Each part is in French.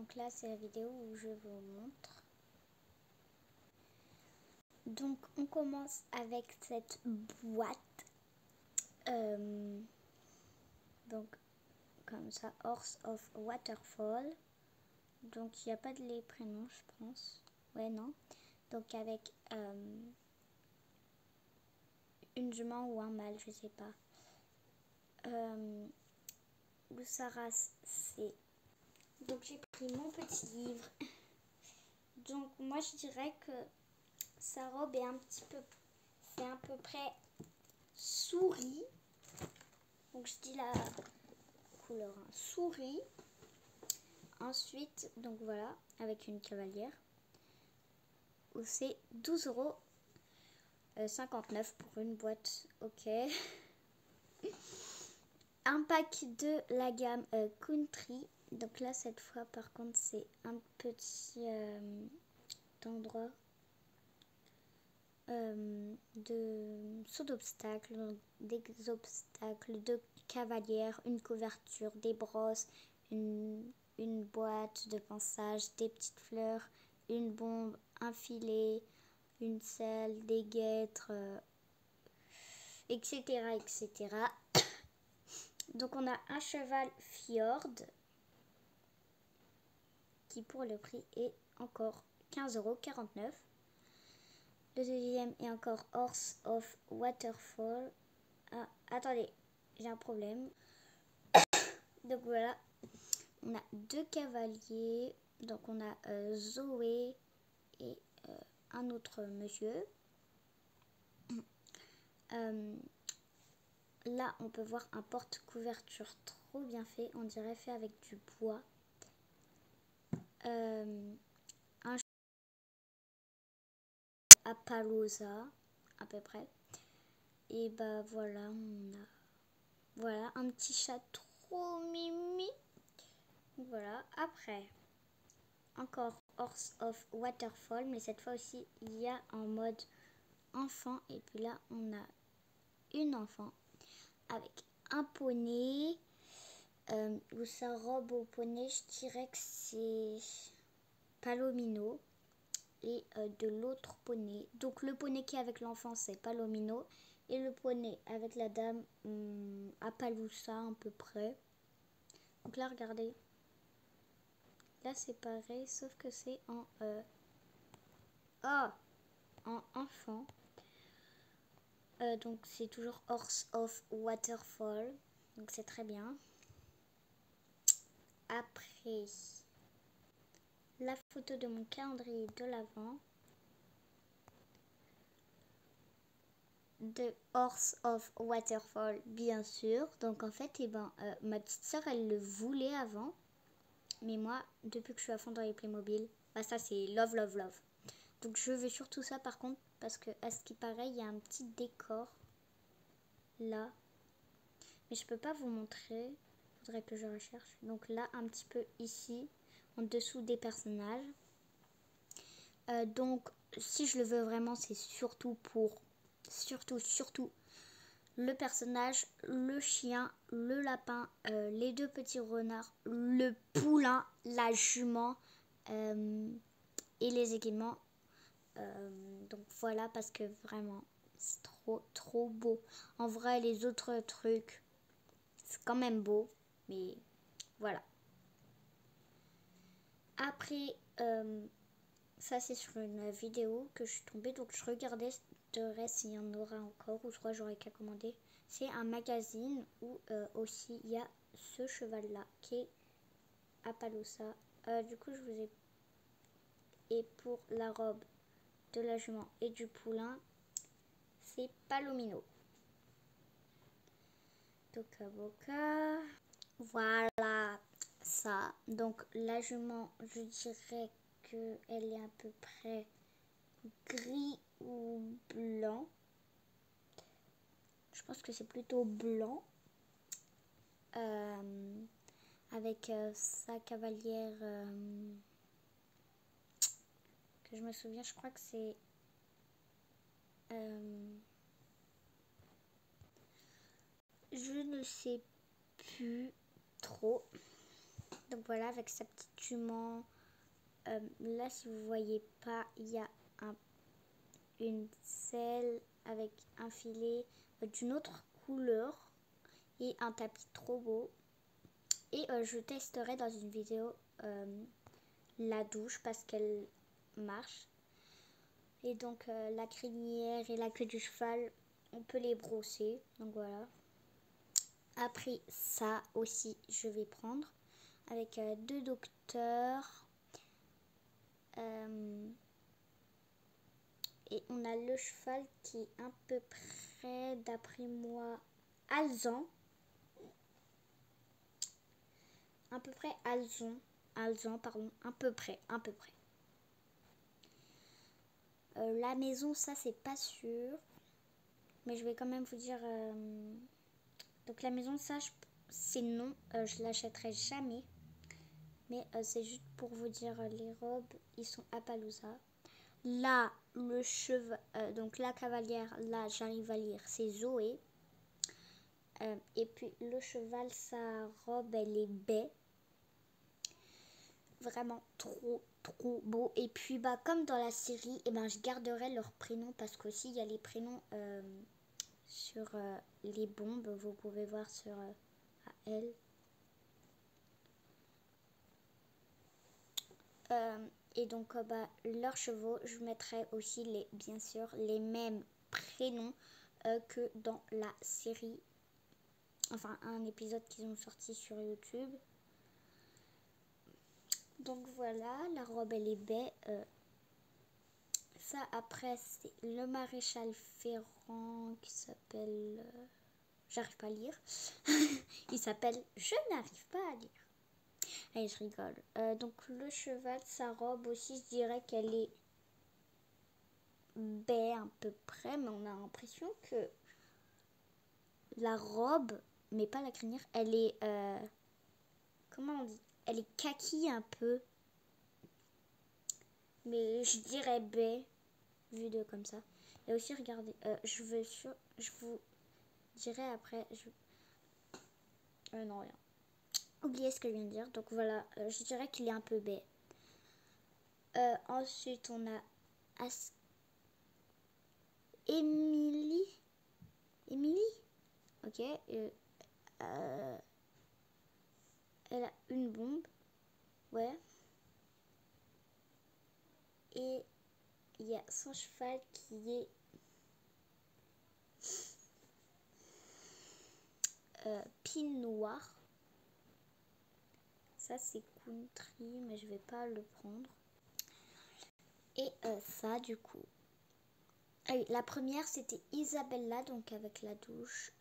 Donc là, c'est la vidéo où je vous montre. Donc, on commence avec cette boîte. Donc, comme ça, Horse of Waterfall. Donc, il n'y a pas de les prénoms, je pense. Ouais, non. Donc, avec une jument ou un mâle, je sais pas. Où sa race, c'est... Donc, j'ai pris mon petit livre. Donc, moi, je dirais que sa robe est un petit peu... C'est à peu près souris. Donc, je dis la couleur souris. Ensuite, donc voilà, avec une cavalière. Où c'est 12,59 € pour une boîte. Ok. Un pack de la gamme Country. Donc là, cette fois, par contre, c'est un petit endroit de saut d'obstacles, des obstacles, de cavalières, une couverture, des brosses, une boîte de pinçage, des petites fleurs, une bombe, un filet, une selle, des guêtres, etc., etc. Donc on a un cheval Fjord qui pour le prix est encore 15,49 €. Le deuxième est encore Horse of Waterfall. Ah, attendez, j'ai un problème. Donc voilà, on a deux cavaliers. Donc on a Zoé et un autre monsieur. Là, on peut voir un porte-couverture trop bien fait. On dirait fait avec du bois. Un Appaloosa, à peu près. Et bah voilà, on a voilà un petit chat trop mimi. Voilà, après, encore Horse of Waterfall, mais cette fois aussi, il y a en mode enfant. Et puis là, on a une enfant avec un poney. Ou sa robe au poney, je dirais que c'est Palomino. Et de l'autre poney. Donc le poney qui est avec l'enfant, c'est Palomino. Et le poney avec la dame, Appaloosa à peu près. Donc là, regardez. Là, c'est pareil, sauf que c'est en enfant. Donc c'est toujours Horse of Waterfall. Donc c'est très bien. Après, la photo de mon calendrier de l'Avent. De Horse of Waterfall, bien sûr. Donc en fait, ma petite soeur, elle le voulait avant. Mais moi, depuis que je suis à fond dans les Playmobil, bah ça c'est love, love, love. Donc je veux surtout ça par contre, parce que à ce qui paraît, il y a un petit décor là. Mais je peux pas vous montrer. Faudrait que je recherche. Donc là, un petit peu ici, en dessous des personnages. Donc si je le veux vraiment, c'est surtout pour... Surtout le personnage, le chien, le lapin, les deux petits renards, le poulain, la jument et les équipements. Donc voilà, parce que vraiment, c'est trop beau. En vrai, les autres trucs, c'est quand même beau, mais voilà. Après, ça c'est sur une vidéo que je suis tombée, donc je regardais de reste s'il y en aura encore, ou soit j'aurais qu'à commander. C'est un magazine où aussi il y a ce cheval là qui est Appaloosa. Du coup je vous ai... Et pour la robe de la jument et du poulain, c'est Palomino. Toka Boka. Voilà ça. Donc la jument, je dirais qu'elle est à peu près gris ou blanc. Je pense que c'est plutôt blanc. Avec sa cavalière que je me souviens, je crois que c'est je ne sais plus trop. Donc voilà, avec sa petite jument. Là, si vous voyez pas, il y a une selle avec un filet d'une autre couleur et un tapis trop beau. Et je testerai dans une vidéo la douche parce qu'elle marche. Et donc la crinière et la queue du cheval, on peut les brosser. Donc voilà. Après ça aussi, je vais prendre avec 2 docteurs. Et on a le cheval qui est à peu près, d'après moi, alezan. À peu près alezan, pardon, à peu près. La maison, ça c'est pas sûr, mais je vais quand même vous dire. Donc la maison, ça c'est non, je l'achèterai jamais. Mais c'est juste pour vous dire, les robes, ils sont à Appaloosa. Là, le cheval, donc la cavalière, là j'arrive à lire, c'est Zoé. Et puis le cheval, sa robe, elle est baie. Vraiment trop beau. Et puis bah comme dans la série, et ben je garderai leurs prénoms parce qu'aussi il y a les prénoms sur les bombes. Vous pouvez voir sur à elle. Et donc bah leurs chevaux, je mettrai aussi bien sûr les mêmes prénoms que dans la série. Enfin un épisode qu'ils ont sorti sur YouTube. Donc voilà, la robe elle est baie. Ça après c'est le maréchal Ferrand qui s'appelle... j'arrive pas à lire. Il s'appelle Je n'arrive pas à lire. Allez, je rigole. Donc le cheval, sa robe aussi, je dirais qu'elle est baie à peu près, mais on a l'impression que la robe, mais pas la crinière, elle est... comment on dit? Elle est kaki un peu. Mais je dirais baie, vu de comme ça. Et aussi, regardez, je vous dirai après... non, rien. Oubliez ce que je viens de dire. Donc voilà, je dirais qu'il est un peu baie. Ensuite, on a Émilie. Ok. Elle a une bombe. Ouais. Et il y a son cheval qui est pin noir. Ça c'est country, mais je vais pas le prendre. Et ça du coup. Ah oui, la première c'était Isabella, donc avec la douche.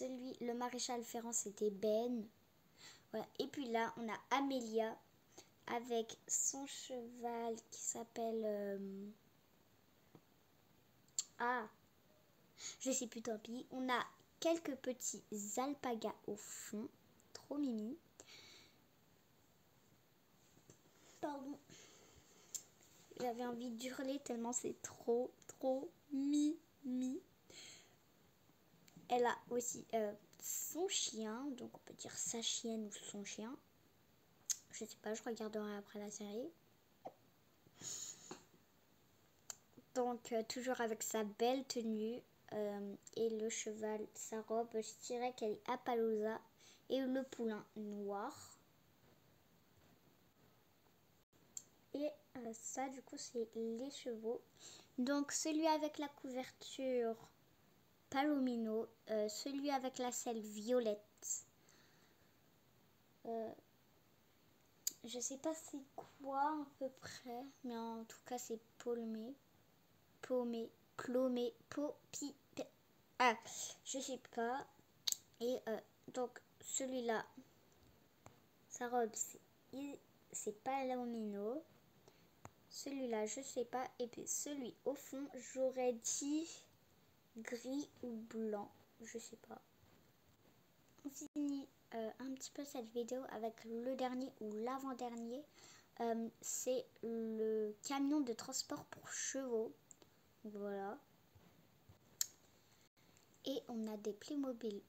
Le maréchal Ferrand c'était Ben. Voilà. Et puis là on a Amélia avec son cheval qui s'appelle... je sais plus, tant pis. On a quelques petits alpagas au fond. Trop mimi. Pardon. J'avais envie d'hurler tellement c'est trop mimi. Elle a aussi son chien. Donc on peut dire sa chienne ou son chien. Je sais pas, je regarderai après la série. Donc toujours avec sa belle tenue. Et le cheval, sa robe, je dirais qu'elle est Appaloosa. Et le poulain noir. Et ça du coup c'est les chevaux. Donc celui avec la couverture Palomino, celui avec la selle violette. Je sais pas c'est quoi à peu près, mais en tout cas c'est Plomé, Popi. Ah, je sais pas. Et donc celui-là, sa robe c'est Palomino. Celui-là, je sais pas. Et puis celui au fond, j'aurais dit gris ou blanc. Je sais pas. On finit un petit peu cette vidéo avec le dernier ou l'avant-dernier. C'est le camion de transport pour chevaux. Voilà. Et on a des Playmobil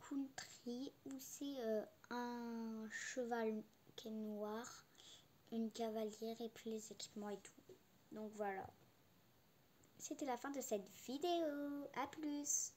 Country où c'est un cheval qui est noir, une cavalière et puis les équipements et tout. Donc voilà. C'était la fin de cette vidéo. À plus!